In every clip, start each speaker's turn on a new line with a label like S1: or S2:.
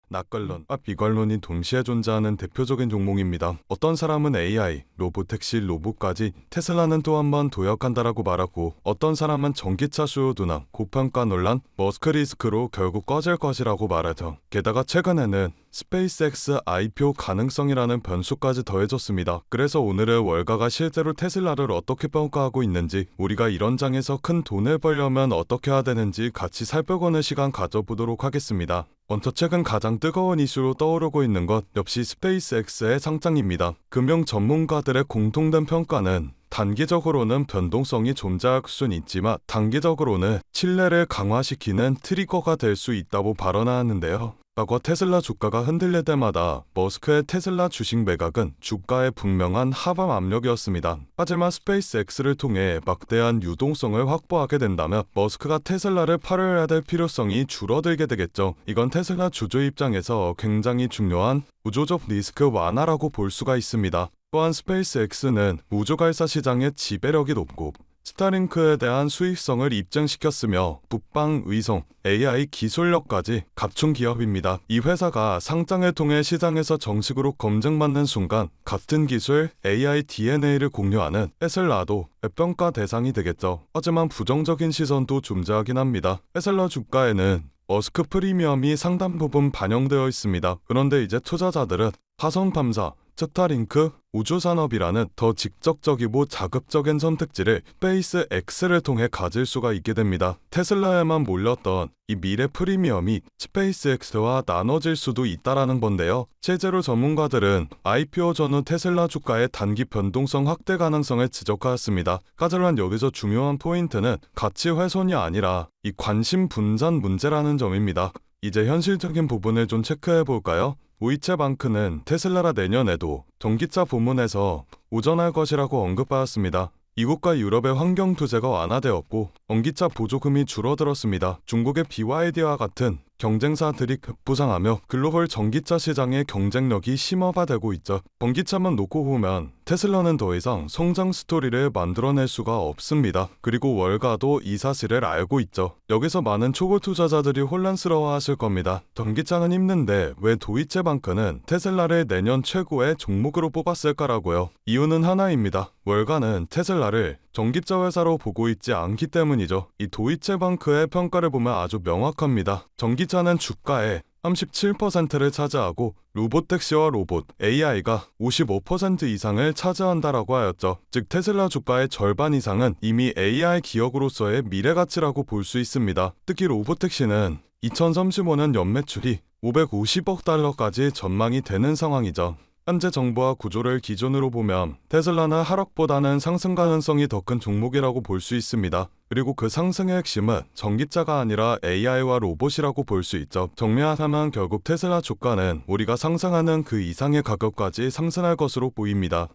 S1: 낙관론과 비관론이 동시에 존재하는 대표적인 종목입니다. 어떤 사람은 AI, 로보택시, 로봇까지 테슬라는 또 한 번 도약한다라고 말하고, 어떤 사람은 전기차 수요 둔화, 고평가 논란, 머스크 리스크로 결국 꺼질 것이라고 말하죠. 게다가 최근에는 스페이스X IPO 가능성이라는 변수까지 더해졌습니다. 그래서 오늘의 월가가 실제로 테슬라를 어떻게 평가하고 있는지, 우리가 이런 장에서 큰 돈을 벌려면 어떻게 해야 되는지 같이 살펴보는 시간 가져보도록 하겠습니다. 먼저 최근 가장 뜨거운 이슈로 떠오르고 있는 것 역시 스페이스X의 상장입니다. 금융 전문가들의 공통된 평가는 단기적으로는 변동성이 존재할 수는 있지만 단기적으로는 신뢰를 강화시키는 트리거가 될 수 있다고 발언하는데요. 과거 테슬라 주가가 흔들릴 때마다 머스크의 테슬라 주식 매각은 주가에 분명한 하방 압력이었습니다. 하지만 스페이스X를 통해 막대한 유동성을 확보하게 된다면 머스크가 테슬라를 팔아야 될 필요성이 줄어들게 되겠죠. 이건 테슬라 주주 입장에서 굉장히 중요한 구조적 리스크 완화라고 볼 수가 있습니다. 또한 스페이스X는 우주발사 시장의 지배력이 높고 스타링크에 대한 수익성을 입증시켰으며 북방 위성, AI 기술력까지 갖춘 기업입니다. 이 회사가 상장을 통해 시장에서 정식으로 검증받는 순간 같은 기술 AI DNA를 공유하는 테슬라도 평가 대상이 되겠죠. 하지만 부정적인 시선도 존재하긴 합니다. 테슬라 주가에는 머스크 프리미엄이 상당 부분 반영되어 있습니다. 그런데 이제 투자자들은 화성 탐사, 스타링크, 우주산업이라는 더 직접적이고 자극적인 선택지를 스페이스X를 통해 가질 수가 있게 됩니다. 테슬라에만 몰렸던 이 미래 프리미엄이 스페이스X와 나눠질 수도 있다라는 건데요. 실제로 전문가들은 IPO 전후 테슬라 주가의 단기 변동성 확대 가능성을 지적하였습니다. 하지만 여기서 중요한 포인트는 가치 훼손이 아니라 이 관심 분산 문제라는 점입니다. 이제 현실적인 부분을 좀 체크해 볼까요? 도이체방크는 테슬라라 내년에도 전기차 부문에서 우전할 것이라고 언급하였습니다. 미국과 유럽의 환경 규제가 완화되었고 전기차 보조금이 줄어들었습니다. 중국의 BYD와 같은 경쟁사들이 급부상하며 글로벌 전기차 시장의 경쟁력이 심화되고 있죠. 전기차만 놓고 보면 테슬라는 더 이상 성장 스토리를 만들어낼 수가 없습니다. 그리고 월가도 이 사실을 알고 있죠. 여기서 많은 초보 투자자들이 혼란스러워하실 겁니다. 전기차는 힘든데 왜 도이체방크는 테슬라를 내년 최고의 종목으로 뽑았을까라고요. 이유는 하나입니다. 월가는 테슬라를 전기차 회사로 보고 있지 않기 때문이죠. 이 도이체방크의 평가를 보면 아주 명확합니다. 전기차는 주가의 37%를 차지하고 로보택시와 로봇, AI가 55% 이상을 차지한다라고 하였죠. 즉 테슬라 주가의 절반 이상은 이미 AI 기업으로서의 미래가치라고 볼 수 있습니다. 특히 로보택시는 2035년 연매출이 550억 달러까지 전망이 되는 상황이죠. 현재 정보와 구조를 기준으로 보면 테슬라는 하락보다는 상승 가능성이 더 큰 종목이라고 볼 수 있습니다. 그리고 그 상승의 핵심은 전기차가 아니라 AI와 로봇이라고 볼 수 있죠. 정리하자면 결국 테슬라 주가는 우리가 상상하는 그 이상의 가격까지 상승할 것으로 보입니다.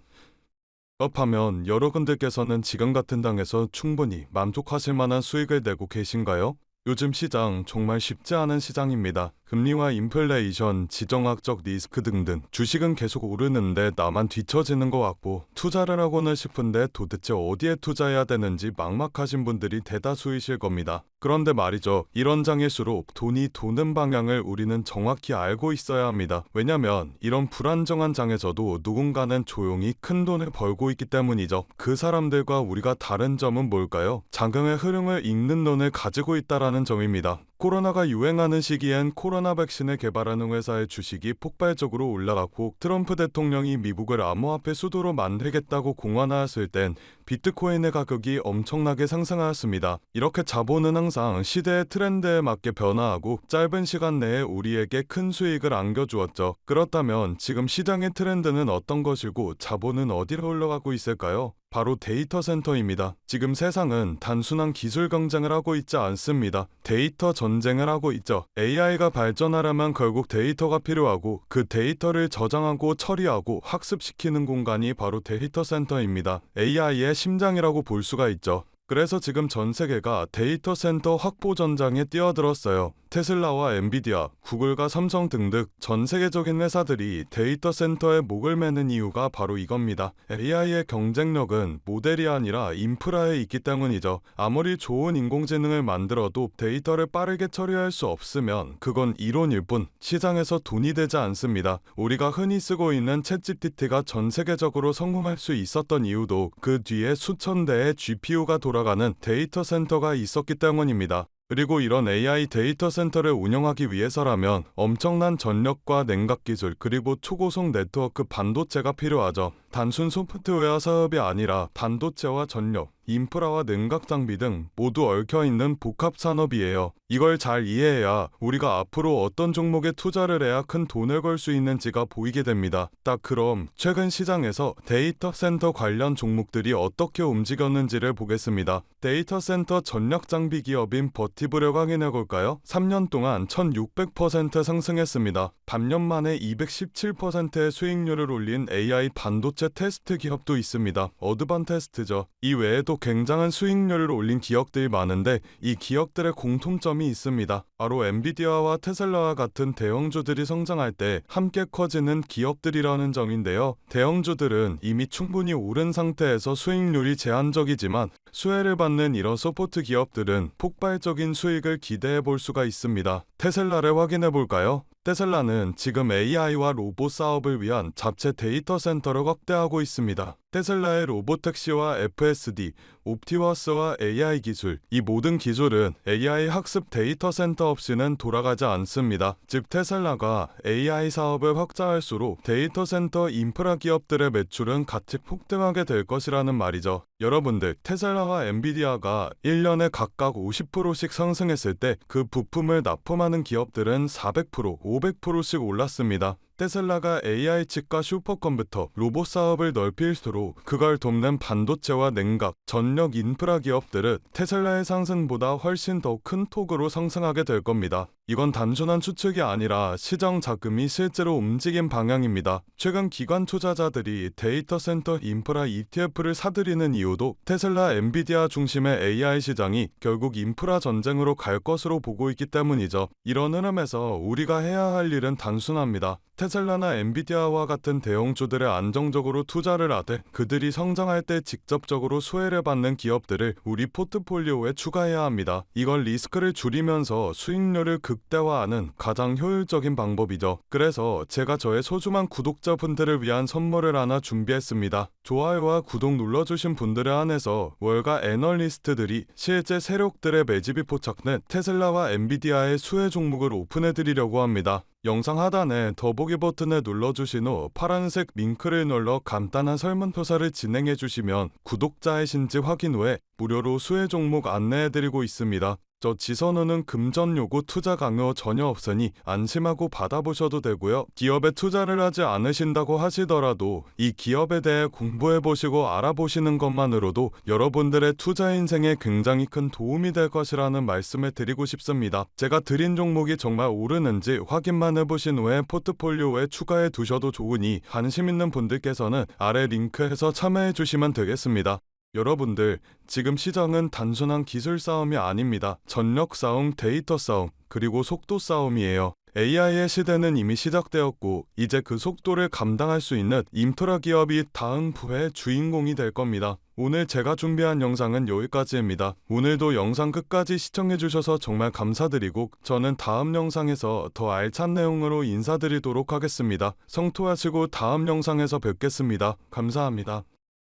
S1: 그렇다면 여러분들께서는 지금 같은 당에서 충분히 만족하실 만한 수익을 내고 계신가요? 요즘 시장 정말 쉽지 않은 시장입니다. 금리와 인플레이션, 지정학적 리스크 등등 주식은 계속 오르는데 나만 뒤처지는 것 같고 투자를 하고는 싶은데 도대체 어디에 투자해야 되는지 막막하신 분들이 대다수이실 겁니다. 그런데 말이죠. 이런 장일수록 돈이 도는 방향을 우리는 정확히 알고 있어야 합니다. 왜냐면 이런 불안정한 장에서도 누군가는 조용히 큰 돈을 벌고 있기 때문이죠. 그 사람들과 우리가 다른 점은 뭘까요? 자금의 흐름을 읽는 눈을 가지고 있다라는 점입니다. 코로나가 유행하는 시기엔 코로나 백신을 개발하는 회사의 주식이 폭발적으로 올라갔고 트럼프 대통령이 미국을 암호화폐 수도로 만들겠다고 공언하였을 땐 비트코인의 가격이 엄청나게 상승하였습니다. 이렇게 자본은 항상 시대의 트렌드에 맞게 변화하고 짧은 시간 내에 우리에게 큰 수익을 안겨주었죠. 그렇다면 지금 시장의 트렌드는 어떤 것이고 자본은 어디로 흘러가고 있을까요? 바로 데이터 센터입니다. 지금 세상은 단순한 기술 경쟁을 하고 있지 않습니다. 데이터 전쟁을 하고 있죠. AI가 발전하려면 결국 데이터가 필요하고 그 데이터를 저장하고 처리하고 학습시키는 공간이 바로 데이터 센터입니다. AI의 심장이라고 볼 수가 있죠. 그래서 지금 전 세계가 데이터 센터 확보 전장에 뛰어들었어요. 테슬라와 엔비디아, 구글과 삼성 등등 전 세계적인 회사들이 데이터 센터에 목을 매는 이유가 바로 이겁니다. AI의 경쟁력은 모델이 아니라 인프라에 있기 때문이죠. 아무리 좋은 인공지능을 만들어도 데이터를 빠르게 처리할 수 없으면 그건 이론일 뿐 시장에서 돈이 되지 않습니다. 우리가 흔히 쓰고 있는 챗GPT가 전 세계적으로 성공할 수 있었던 이유도 그 뒤에 수천 대의 GPU가 돌아가는 데이터 센터가 있었기 때문입니다. 그리고 이런 AI 데이터 센터를 운영하기 위해서라면 엄청난 전력과 냉각 기술 그리고 초고속 네트워크 반도체가 필요하죠. 단순 소프트웨어 사업이 아니라 반도체와 전력, 인프라와 냉각 장비 등 모두 얽혀있는 복합 산업이에요. 이걸 잘 이해해야 우리가 앞으로 어떤 종목에 투자를 해야 큰 돈을 벌 수 있는지가 보이게 됩니다. 딱 그럼 최근 시장에서 데이터 센터 관련 종목들이 어떻게 움직였는지를 보겠습니다. 데이터 센터 전력 장비 기업인 버티브를 확인해 볼까요? 3년 동안 1600% 상승했습니다. 반년 만에 217%의 수익률을 올린 AI 반도체 테스트 기업도 있습니다. 어드반테스트죠. 이 외에도 굉장한 수익률을 올린 기업들이 많은데 이 기업들의 공통점이 있습니다. 바로 엔비디아와 테슬라와 같은 대형주들이 성장할 때 함께 커지는 기업들이라는 점인데요. 대형주들은 이미 충분히 오른 상태에서 수익률이 제한적이지만 수혜를 받는 이런 서포트 기업들은 폭발적인 수익을 기대해 볼 수가 있습니다. 테슬라를 확인해 볼까요? 테슬라는 지금 AI와 로봇 사업을 위한 자체 데이터 센터를 확대하고 있습니다. 테슬라의 로보택시와 FSD, 옵티머스와 AI 기술, 이 모든 기술은 AI 학습 데이터 센터 없이는 돌아가지 않습니다. 즉 테슬라가 AI 사업을 확장할수록 데이터 센터 인프라 기업들의 매출은 같이 폭등하게 될 것이라는 말이죠. 여러분들, 테슬라와 엔비디아가 1년에 각각 50%씩 상승했을 때 그 부품을 납품하는 기업들은 400%, 500%씩 올랐습니다. 테슬라가 AI 칩과 슈퍼컴퓨터, 로봇 사업을 넓힐수록 그걸 돕는 반도체와 냉각, 전력 인프라 기업들은 테슬라의 상승보다 훨씬 더 큰 폭으로 상승하게 될 겁니다. 이건 단순한 추측이 아니라 시장 자금이 실제로 움직인 방향입니다. 최근 기관 투자자들이 데이터 센터 인프라 ETF를 사들이는 이유도 테슬라, 엔비디아 중심의 AI 시장이 결국 인프라 전쟁으로 갈 것으로 보고 있기 때문이죠. 이런 흐름에서 우리가 해야 할 일은 단순합니다. 테슬라나 엔비디아와 같은 대형주들에 안정적으로 투자를 하되 그들이 성장할 때 직접적으로 수혜를 받는 기업들을 우리 포트폴리오에 추가해야 합니다. 이걸 리스크를 줄이면서 수익률을 극대화하는 가장 효율적인 방법이죠. 그래서 제가 저의 소중한 구독자분들을 위한 선물을 하나 준비했습니다. 좋아요와 구독 눌러주신 분들에 한해서 월가 애널리스트들이 실제 세력들의 매집이 포착된 테슬라와 엔비디아의 수혜 종목을 오픈해드리려고 합니다. 영상 하단에 더보기 버튼을 눌러주신 후 파란색 링크를 눌러 간단한 설문조사를 진행해주시면 구독자이신지 확인 후에 무료로 수혜 종목 안내해드리고 있습니다. 저 지선우는 금전 요구 투자 강요 전혀 없으니 안심하고 받아보셔도 되고요. 기업에 투자를 하지 않으신다고 하시더라도 이 기업에 대해 공부해보시고 알아보시는 것만으로도 여러분들의 투자 인생에 굉장히 큰 도움이 될 것이라는 말씀을 드리고 싶습니다. 제가 드린 종목이 정말 오르는지 확인만 해보신 후에 포트폴리오에 추가해 두셔도 좋으니 관심 있는 분들께서는 아래 링크에서 참여해 주시면 되겠습니다. 여러분들, 지금 시장은 단순한 기술 싸움이 아닙니다. 전력 싸움, 데이터 싸움, 그리고 속도 싸움이에요. AI의 시대는 이미 시작되었고 이제 그 속도를 감당할 수 있는 인프라 기업이 다음 부의 주인공이 될 겁니다. 오늘 제가 준비한 영상은 여기까지입니다. 오늘도 영상 끝까지 시청해주셔서 정말 감사드리고 저는 다음 영상에서 더 알찬 내용으로 인사드리도록 하겠습니다. 성토하시고 다음 영상에서 뵙겠습니다. 감사합니다.